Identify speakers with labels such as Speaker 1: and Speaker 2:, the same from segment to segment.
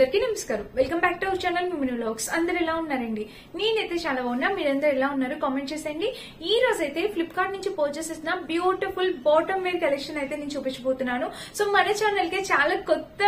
Speaker 1: అందరికీ నమస్కారం. Welcome back to our channel మిమిని వ్లాగ్స్. అందరు ఎలా ఉన్నారండి? నేనైతే చాలా బాగున్నా. మీరందరూ ఎలా ఉన్నారు కామెంట్ చేసేయండి. ఈ రోజు అయితే ఫ్లిప్కార్ట్ నుంచి పర్చేస్ చేసిన బ్యూటిఫుల్ బాటమ్ వేర్ కలెక్షన్ అయితే నేను చూపించబోతున్నాను. సో మన ఛానల్ కి చాలా కొత్త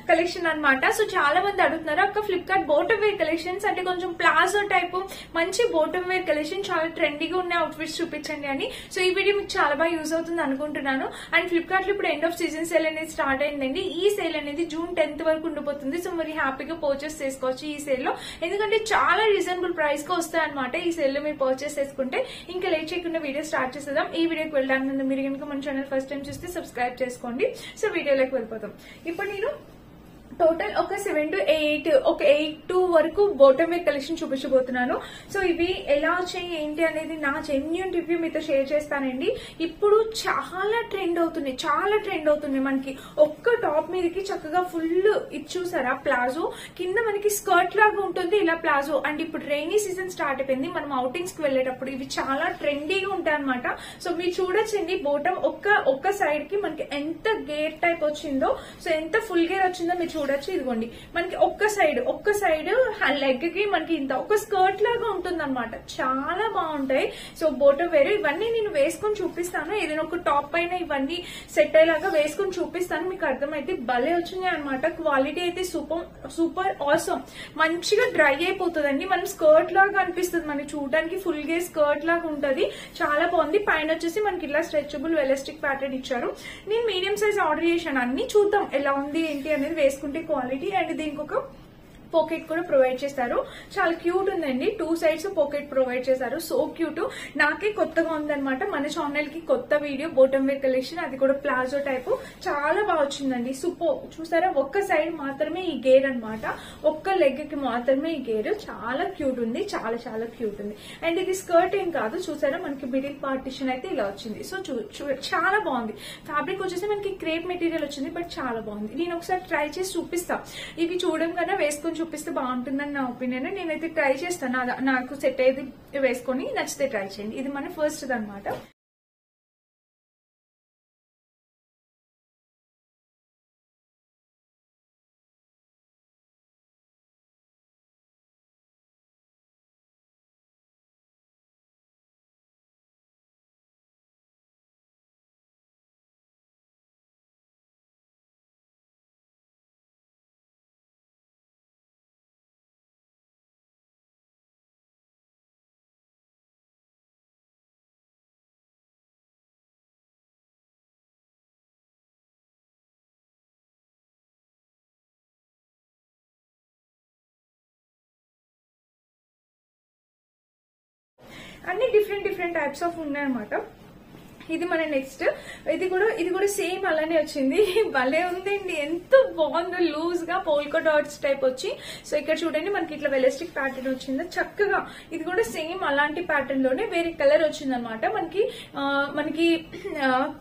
Speaker 1: కలెక్షన్ అన్నమాట. సో చాలా మంది అడుగుతున్నారు, అక్క ఫ్లిప్కార్ట్ బాటమ్ వేర్ కలెక్షన్స్ అంటే కొంచెం ప్లాజో టైప్ మంచి బాటమ్ వేర్ కలెక్షన్ చాలా ట్రెండీగా ఉన్న అవుట్ఫిట్స్ చూపించండి అని. సో ఈ వీడియో మీకు చాలా బాగా యూజ్ అవుతుంది అనుకుంటున్నాను. అండ్ ఫ్లిప్కార్ట్ లో ఇప్పుడు ఎండ్ ఆఫ్ సీజన్ సేల్ అనేది స్టార్ట్ అయిందండి. ఈ సేల్ అనేది జూన్ 10th వరకు ఉండిపోతుంది. సో మరి హ్యాపీగా పర్చేస్ చేసుకోవచ్చు ఈ సేల్ లో, ఎందుకంటే చాలా రీజనబుల్ ప్రైస్ కి వస్తాయి అనమాట. ఈ సేల్ లో మీరు పర్చేస్ చేసుకుంటే ఇంకా లేట్ చేయకుండా వీడియో స్టార్ట్ చేసేద్దాం. ఈ వీడియోకి వెళ్ళడానికి ముందు మీరు కనుక మన ఛానల్ ఫస్ట్ టైం చూస్తే సబ్స్క్రైబ్ చేసుకోండి. సో వీడియోలోకి వెళ్ళిపోతాం. ఇప్పుడు నేను టోటల్ ఒక 7 to 8 వరకు బాటమ్ వేర్ కలెక్షన్ చూపించబోతున్నాను. సో ఇవి ఎలా వచ్చాయి ఏంటి అనేది నా జెన్యూన్ రివ్యూ మీతో షేర్ చేస్తానండి. ఇప్పుడు చాలా ట్రెండ్ అవుతుంది మనకి. ఒక్క టాప్ మీదకి చక్కగా ఫుల్ ఇది చూసారా ప్లాజో, కింద మనకి స్కర్ట్ లాగా ఉంటుంది ఇలా ప్లాజో. అండ్ ఇప్పుడు రైనీ సీజన్ స్టార్ట్ అయిపోయింది, మనం అవుటింగ్స్ కి వెళ్ళేటప్పుడు ఇవి చాలా ట్రెండీగా ఉంటాయి అనమాట. సో మీరు చూడొచ్చండి బాటమ్ ఒక్క సైడ్ కి మనకి ఎంత గేర్ టైప్ వచ్చిందో, సో ఎంత ఫుల్ గేర్ వచ్చిందో మీరు చూడొచ్చు. ఇదిగోండి మనకి ఒక్క సైడ్ లెగ్ కి మనకి ఇంత ఒక స్కర్ట్ లాగా ఉంటుంది అనమాట. చాలా బాగుంటాయి. సో బాటమ్ వేర్ ఇవన్నీ నేను వేసుకొని చూపిస్తాను. ఏదైనా ఒక టాప్ పైన ఇవన్నీ సెట్ అయ్యేలాగా వేసుకొని చూపిస్తాను, మీకు అర్థమైతే. భలే వచ్చినాయి అనమాట. క్వాలిటీ అయితే సూపర్ ఆసమ్. మంచిగా డ్రై అయిపోతుందండి. మనం స్కర్ట్ లాగా అనిపిస్తుంది, మనకి చూడడానికి ఫుల్ గే స్కర్ట్ లాగా ఉంటది. చాలా బాగుంది. పైన వచ్చేసి మనకి ఇలా స్ట్రెచబుల్ ఎలాస్టిక్ ప్యాటర్న్ ఇచ్చారు. నేను మీడియం సైజ్ ఆర్డర్ చేశాను. అన్ని చూద్దాం ఎలా ఉంది ఏంటి అనేది వేసుకుంటే క్వాలిటీ. అండ్ దీనికి ఒక పాకెట్ కూడా ప్రొవైడ్ చేస్తారు. చాలా క్యూట్ ఉందండి. 2 sides పాకెట్ ప్రొవైడ్ చేశారు. So cute. నాకే కొత్తగా ఉందన్నమాట. మన ఛానల్ కి కొత్త వీడియో బాటమ్ వేర్ కలెక్షన్, అది కూడా ప్లాజో టైప్. చాలా బాగా వచ్చిందండి. సూపర్. చూసారా ఒక్క సైడ్ మాత్రమే ఈ గేర్ అనమాట, ఒక్క లెగ్ కి మాత్రమే ఈ గేర్. చాలా క్యూట్ ఉంది, చాలా క్యూట్ ఉంది. అండ్ ఇది స్కర్ట్ ఏం కాదు. చూసారా మనకి మిడిల్ పార్టిషన్ అయితే ఇలా వచ్చింది. సో చాలా బాగుంది. ఫ్యాబ్రిక్ వచ్చేసి మనకి క్రేప్ మెటీరియల్ వచ్చింది, బట్ చాలా బాగుంది. నేను ఒకసారి ట్రై చేసి చూపిస్తా. ఇవి చూడంగానే వేసుకొని చూపిస్తే బాగుంటుందని నా ఒపీనియన్. నేనైతే ట్రై చేస్తాను. నాకు సెట్ అయ్యేది వేసుకొని నచ్చితే ట్రై చేయండి. ఇది మన ఫస్ట్ అనమాట. అన్ని డిఫరెంట్ టైప్స్ ఆఫ్ ఉన్నాయన్నమాట. ఇది మన నెక్స్ట్. ఇది కూడా సేమ్ అలానే వచ్చింది. భలే ఉందండి, ఎంత బాగుందో. లూజ్ గా పోల్కా డాట్స్ టైప్ వచ్చి, సో ఇక్కడ చూడండి మనకి ఇట్లా ఎలాస్టిక్ ప్యాటర్న్ వచ్చింది చక్కగా. ఇది కూడా సేమ్ అలాంటి ప్యాటర్న్ లోనే వేరే కలర్ వచ్చింది అనమాట. మనకి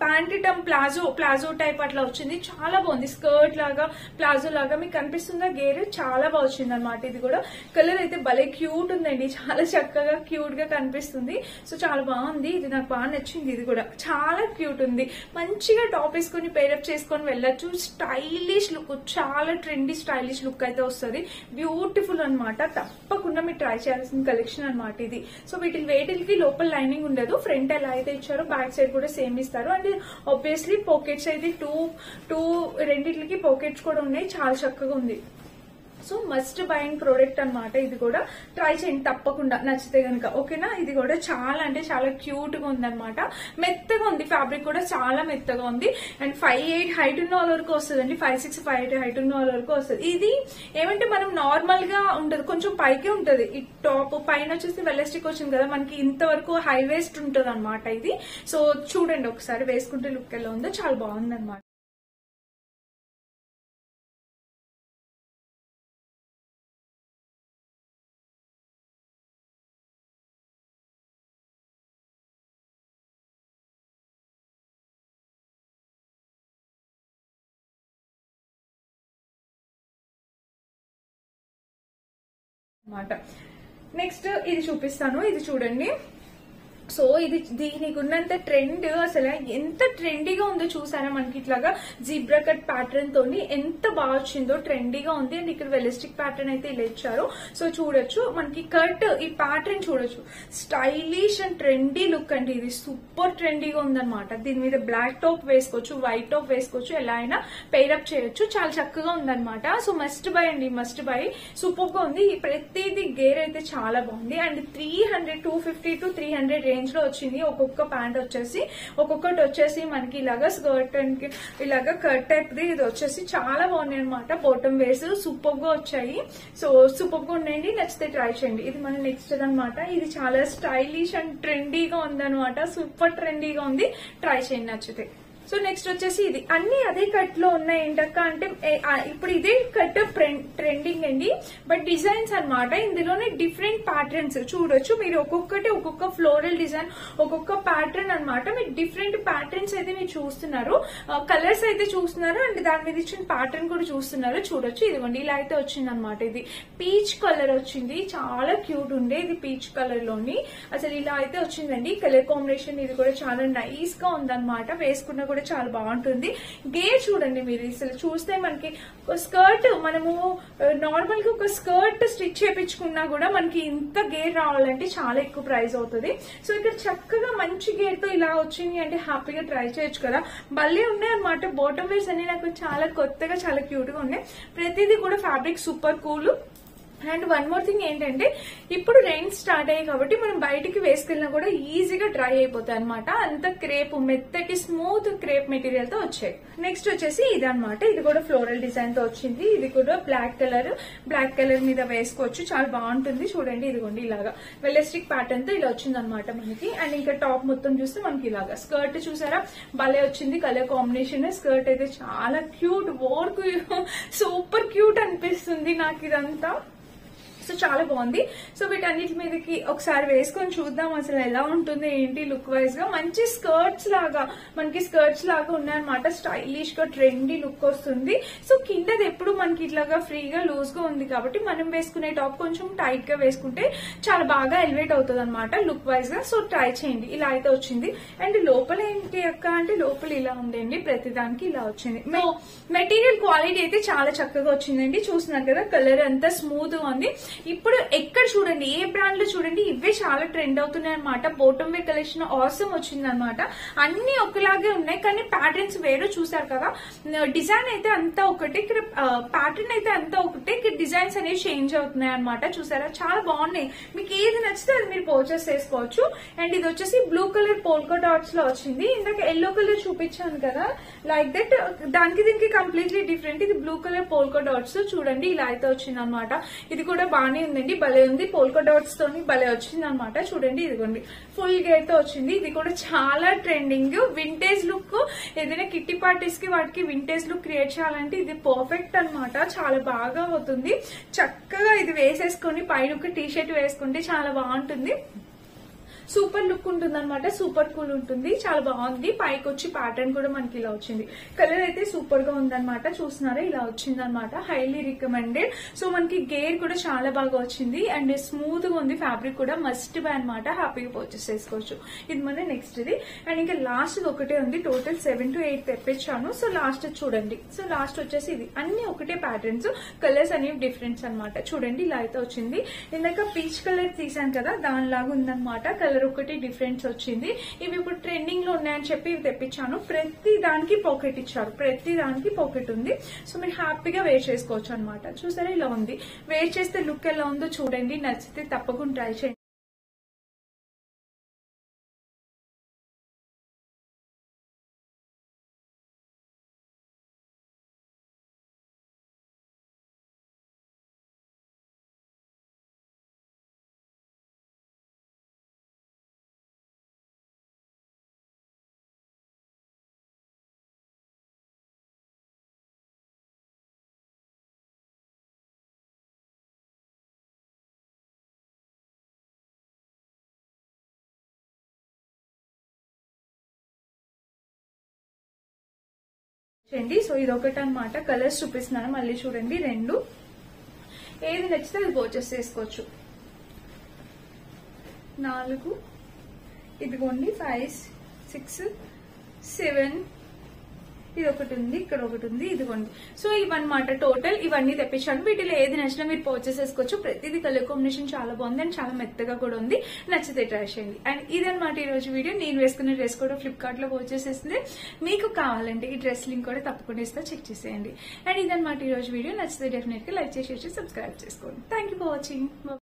Speaker 1: ప్యాంటిటమ్ ప్లాజో టైప్ అట్లా వచ్చింది. చాలా బాగుంది. స్కర్ట్ లాగా ప్లాజో లాగా మీకు కనిపిస్తుందా గేర్. చాలా బాగా వచ్చింది అనమాట. ఇది కూడా కలర్ అయితే భలే క్యూట్ ఉందండి. చాలా చక్కగా క్యూట్ గా కనిపిస్తుంది. సో చాలా బాగుంది. ఇది నాకు బాగా నచ్చింది. ఇది కూడా చాలా క్యూట్ ఉంది. మంచిగా టాప్ వేసుకొని పేరప్ చేసుకొని వెళ్ళొచ్చు. స్టైలిష్ లుక్, చాలా ట్రెండీ స్టైలిష్ లుక్ అయితే వస్తుంది. బ్యూటిఫుల్ అనమాట. తప్పకుండా మీరు ట్రై చేయాల్సిన కలెక్షన్ అనమాట ఇది. సో వేటికి లోపల లైనింగ్ ఉండదు. ఫ్రంట్ ఎలా అయితే ఇచ్చారో బ్యాక్ సైడ్ కూడా సేమ్ ఇస్తారు. అండ్ ఆబ్వియస్లీ పాకెట్స్ అయితే రెండింటికి పాకెట్స్ కూడా ఉన్నాయి. చాలా చక్కగా ఉంది. సో మస్ట్ బయింగ్ ప్రోడక్ట్ అనమాట. ఇది కూడా ట్రై చేయండి తప్పకుండా నచ్చితే గనుక, ఓకేనా. ఇది కూడా చాలా అంటే చాలా క్యూట్ గా ఉందన్నమాట. మెత్తగా ఉంది. ఫ్యాబ్రిక్ కూడా చాలా మెత్తగా ఉంది. అండ్ 5'8" హైట్ ఉన్న వాళ్ళ వరకు వస్తుందండి. 5'6", 5'8" హైట్ ఉన్న వాళ్ళ వరకు వస్తుంది. ఇది ఏమంటే మనం నార్మల్ గా ఉండదు, కొంచెం పైకే ఉంటది. ఈ టాప్ పైన వచ్చేసి వెలాస్టిక్ వచ్చింది కదా, మనకి ఇంతవరకు హై వేస్ట్ ఉంటది అనమాట ఇది. సో చూడండి ఒకసారి వేసుకుంటే లుక్ ఎలా ఉందో. చాలా బాగుంది అనమాట. నెక్స్ట్ ఇది చూపిస్తాను. ఇది చూడండి సో ఇది దీనికి ఉన్నంత ట్రెండ్ అసలు ఎంత ట్రెండీగా ఉందో చూసారా, మనకి ఇట్లాగా జీబ్రా కట్ ప్యాటర్న్ తోని ఎంత బాగా వచ్చిందో, ట్రెండీగా ఉంది. అండ్ ఇక్కడ వెలిస్టిక్ ప్యాటర్న్ అయితే ఇలా ఇచ్చారు. సో చూడొచ్చు మనకి కట్ ఈ ప్యాటర్న్ చూడొచ్చు, స్టైలిష్ అండ్ ట్రెండీ లుక్ అండి. ఇది సూపర్ ట్రెండీగా ఉందన్నమాట. దీని మీద బ్లాక్ టాప్ వేసుకోవచ్చు, వైట్ టాప్ వేసుకోవచ్చు, ఎలా అయినా పేరప్ చేయొచ్చు. చాలా చక్కగా ఉందన్నమాట. సో మస్ట్ బై అండి, మస్ట్ బై. సూపర్ గా ఉంది. ప్రతిదీ గేర్ అయితే చాలా బాగుంది. అండ్ 250 to 300 రేంజ్ లో వచ్చింది. ఒక్కొక్క ప్యాంట్ వచ్చేసి, ఒక్కొక్కటి వచ్చేసి మనకి ఇలాగా స్కర్ట్ అండ్ ఇలాగా కట్ టైప్ ది ఇది వచ్చేసి చాలా బాగున్నాయి అనమాట. బాటమ్ వేస్ సూపర్ గా వచ్చాయి. సో సూపర్ గా ఉన్నాయండి, నచ్చితే ట్రై చేయండి. ఇది మన నెక్స్ట్ అనమాట. ఇది చాలా స్టైలిష్ అండ్ ట్రెండీగా ఉందన్నమాట. సూపర్ ట్రెండీగా ఉంది, ట్రై చేయండి నచ్చితే. సో నెక్స్ట్ వచ్చేసి ఇది అన్ని అదే కట్ లో ఉన్నాయి ఏంటక్క అంటే ఇప్పుడు ఇదే కట్ ట్రెండింగ్ అండి, బట్ డిజైన్స్ అన్నమాట. ఇందులోనే డిఫరెంట్ ప్యాటర్న్స్ చూడొచ్చు మీరు. ఒక్కొక్కటి ఒక్కొక్క ఫ్లోరల్ డిజైన్, ఒక్కొక్క ప్యాటర్న్ అన్నమాట. మీరు డిఫరెంట్ ప్యాటర్న్స్ అయితే మీరు చూస్తున్నారు, కలర్స్ అయితే చూస్తున్నారు, అండ్ దాని మీద ఇచ్చిన ప్యాటర్న్ కూడా చూస్తున్నారు. చూడొచ్చు ఇదిగోండి ఇలా అయితే వచ్చింది అనమాట. ఇది పీచ్ కలర్ వచ్చింది, చాలా క్యూట్ ఉండే. ఇది పీచ్ కలర్ లోని అసలు ఇలా అయితే వచ్చిందండి. కలర్ కాంబినేషన్ ఇది కూడా చాలా నైస్ గా ఉందన్నమాట. వేసుకున్న కూడా చాలా బాగుంటుంది. గేర్ చూడండి మీరు, అసలు చూస్తే మనకి స్కర్ట్ మనము నార్మల్ గా ఒక స్కర్ట్ స్టిచ్ చేయించుకున్నా కూడా మనకి ఇంత గేర్ రావాలంటే చాలా ఎక్కువ ప్రైస్ అవుతుంది. సో ఇక్కడ చక్కగా మంచి గేర్ తో ఇలా వచ్చింది అంటే హ్యాపీగా ట్రై చేయొచ్చు కదా. భలే ఉన్నాయి అనమాట. బాటమ్ వేర్స్ అన్ని నాకు చాలా కొత్తగా చాలా క్యూట్ గా ఉన్నాయి. ప్రతిదీ కూడా fabric super cool. And one more thing ఏంటంటే ఇప్పుడు రెయిన్ స్టార్ట్ అయ్యాయి కాబట్టి మనం బయటికి వేసుకెళ్ళినా కూడా ఈజీగా డ్రై అయిపోతాయి అనమాట. అంత క్రేప్ మెత్తటి స్మూత్ క్రేప్ మెటీరియల్ తో వచ్చాయి. నెక్స్ట్ వచ్చేసి ఇది అనమాట. ఇది కూడా ఫ్లోరల్ డిజైన్ తో వచ్చింది. ఇది కూడా బ్లాక్ కలర్ మీద వేసుకోవచ్చు, చాలా బాగుంటుంది. చూడండి ఇదిగోండి ఇలాగా వెలిస్టిక్ ప్యాటర్న్ తో ఇలా వచ్చింది అనమాట మనకి. అండ్ ఇంకా టాప్ మొత్తం చూస్తే మనకి ఇలాగా స్కర్ట్ చూసారా భలే వచ్చింది. కలర్ కాంబినేషన్ స్కర్ట్ అయితే చాలా క్యూట్, వర్క్ సూపర్ క్యూట్ అనిపిస్తుంది నాకు ఇదంతా. సో చాలా బాగుంది. సో వీటన్నిటి మీదకి ఒకసారి వేసుకొని చూద్దాం అసలు ఎలా ఉంటుంది ఏంటి లుక్ వైజ్ గా. మంచి స్కర్ట్స్ లాగా మనకి ఉన్నాయన్నమాట. స్టైలిష్ గా ట్రెండీ లుక్ వస్తుంది. సో కిందది ఎప్పుడు మనకి ఇట్లాగా ఫ్రీగా లూజ్ గా ఉంది కాబట్టి మనం వేసుకునే టాప్ కొంచెం టైట్ గా వేసుకుంటే చాలా బాగా ఎలివేట్ అవుతుంది అనమాట లుక్ వైజ్ గా. సో ట్రై చేయండి. ఇలా అయితే వచ్చింది. అండ్ లోపల ఏంటి అక్క అంటే లోపల ఇలా ఉందండి, ప్రతిదానికి ఇలా వచ్చింది. మెటీరియల్ క్వాలిటీ అయితే చాలా చక్కగా వచ్చిందండి. చూస్తున్నారు కదా కలర్ అంతా స్మూత్ గా ఉంది. ఇప్పుడు ఎక్కడ చూడండి, ఏ బ్రాండ్ లో చూడండి ఇవే చాలా ట్రెండ్ అవుతున్నాయి అనమాట. బాటమ్ వేర్ కలెక్షన్ ఆసమ్ వచ్చింది అనమాట. అన్ని ఒకలాగే ఉన్నాయి కానీ ప్యాటర్న్స్ వేరు. చూసారు కదా డిజైన్ అయితే అంతా ఒకటి, ఇక్కడ ప్యాటర్న్ అయితే అంతా ఒకటి, ఇక్కడ డిజైన్స్ అనేవి చేంజ్ అవుతున్నాయి అనమాట. చూసారా చాలా బాగున్నాయి. మీకు ఏది నచ్చితే అది మీరు పర్చేస్ చేసుకోవచ్చు. అండ్ ఇది వచ్చేసి బ్లూ కలర్ పోల్కా డాట్స్ లో వచ్చింది. ఇందాక ఎల్లో కలర్ చూపించాను కదా లైక్ దట్, దానికి దీనికి కంప్లీట్లీ డిఫరెంట్. ఇది బ్లూ కలర్ పోల్కా డాట్స్ చూడండి ఇలా అయితే వచ్చింది అనమాట. ఇది కూడా బాగానే ఉందండి, భలే ఉంది. పోల్కా డాట్స్ తోని భలే వచ్చింది అనమాట. చూడండి ఇదిగోండి ఫుల్ గేర్ తో వచ్చింది. ఇది కూడా చాలా ట్రెండింగ్ వింటేజ్ లుక్. ఏదైనా కిట్టి పార్టీస్ కి వాటికి వింటేజ్ లుక్ క్రియేట్ చేయాలంటే ఇది పర్ఫెక్ట్ అనమాట. చాలా బాగా అవుతుంది. చక్కగా ఇది వేసేసుకొని పైన ఒక టీ షర్ట్ వేసుకుంటే చాలా బాగుంటుంది. సూపర్ లుక్ ఉంటుంది అనమాట. సూపర్ కూల్ ఉంటుంది, చాలా బాగుంది. పైకి వచ్చి ప్యాటర్న్ కూడా మనకి ఇలా వచ్చింది. కలర్ అయితే సూపర్ గా ఉందన్నమాట. చూస్తున్నారా ఇలా వచ్చింది అనమాట. Highly recommended. సో మనకి గేర్ కూడా చాలా బాగా వచ్చింది అండ్ స్మూత్ గా ఉంది. ఫ్యాబ్రిక్ కూడా మస్ట్ బై అనమాట. హ్యాపీగా పర్చేస్ చేసుకోవచ్చు. ఇది మన నెక్స్ట్ ఇది. అండ్ ఇంకా లాస్ట్ ఒకటే ఉంది. టోటల్ 7 to 8 తెప్పించాను. సో లాస్ట్ చూడండి. సో లాస్ట్ వచ్చేసి ఇది అన్ని ఒకటే ప్యాటర్న్స్, కలర్స్ అనేవి డిఫరెన్స్ అనమాట. చూడండి ఇలా అయితే వచ్చింది. ఇందాక పీచ్ కలర్ తీసాను కదా దానిలాగా ఉందన్నమాట. కలర్ ఒకటి డిఫరెన్స్ వచ్చింది. ఇవి ఇప్పుడు ట్రెండింగ్ లో ఉన్నాయని చెప్పి ఇవి తెప్పించాను. ప్రతి దానికి పాకెట్ ఇచ్చారు, ప్రతి దానికి పాకెట్ ఉంది. సో మీరు హ్యాపీగా వేర్ చేసుకోవచ్చు అనమాట. చూసారా ఇలా ఉంది. వేర్ చేస్తే లుక్ ఎలా ఉందో చూడండి. నచ్చితే తప్పకుండా ట్రై చేయండి. చేయండి. సో ఇది ఒకటి అనమాట. కలర్స్ చూపిస్తున్నాను మళ్ళీ చూడండి. రెండు ఏది నచ్చితే అది పర్చేస్ చేసుకోవచ్చు. 4 ఇదిగోండి 5, 6, 7 ఇది ఒకటి ఉంది, ఇక్కడ ఒకటి ఉంది, ఇదిగోండి. సో ఇవన్నమాట టోటల్. ఇవన్నీ తెప్పించాను. వీటిలో ఏది నచ్చినా మీరు పర్చేస్ చేసుకోవచ్చు. ప్రతిదీ కలర్ కాంబినేషన్ చాలా బాగుంది అండ్ చాలా మెత్తగా కూడా ఉంది. నచ్చితే ట్రై చేయండి. అండ్ ఇదన్నమాట ఈ రోజు వీడియో. నేను వేసుకున్న డ్రెస్ కూడా ఫ్లిప్కార్ట్ లో పర్చేస్ చేస్తుంది. మీకు కావాలంటే ఈ డ్రెస్ లింక్ కూడా తప్పకుండా ఇస్తా, చెక్ చేసేయండి. అండ్ ఇదన్నమాట ఈ రోజు వీడియో. నచ్చితే డెఫినెట్ గా లైక్ చేసి సబ్స్క్రైబ్ చేసుకోండి. Thank you for watching.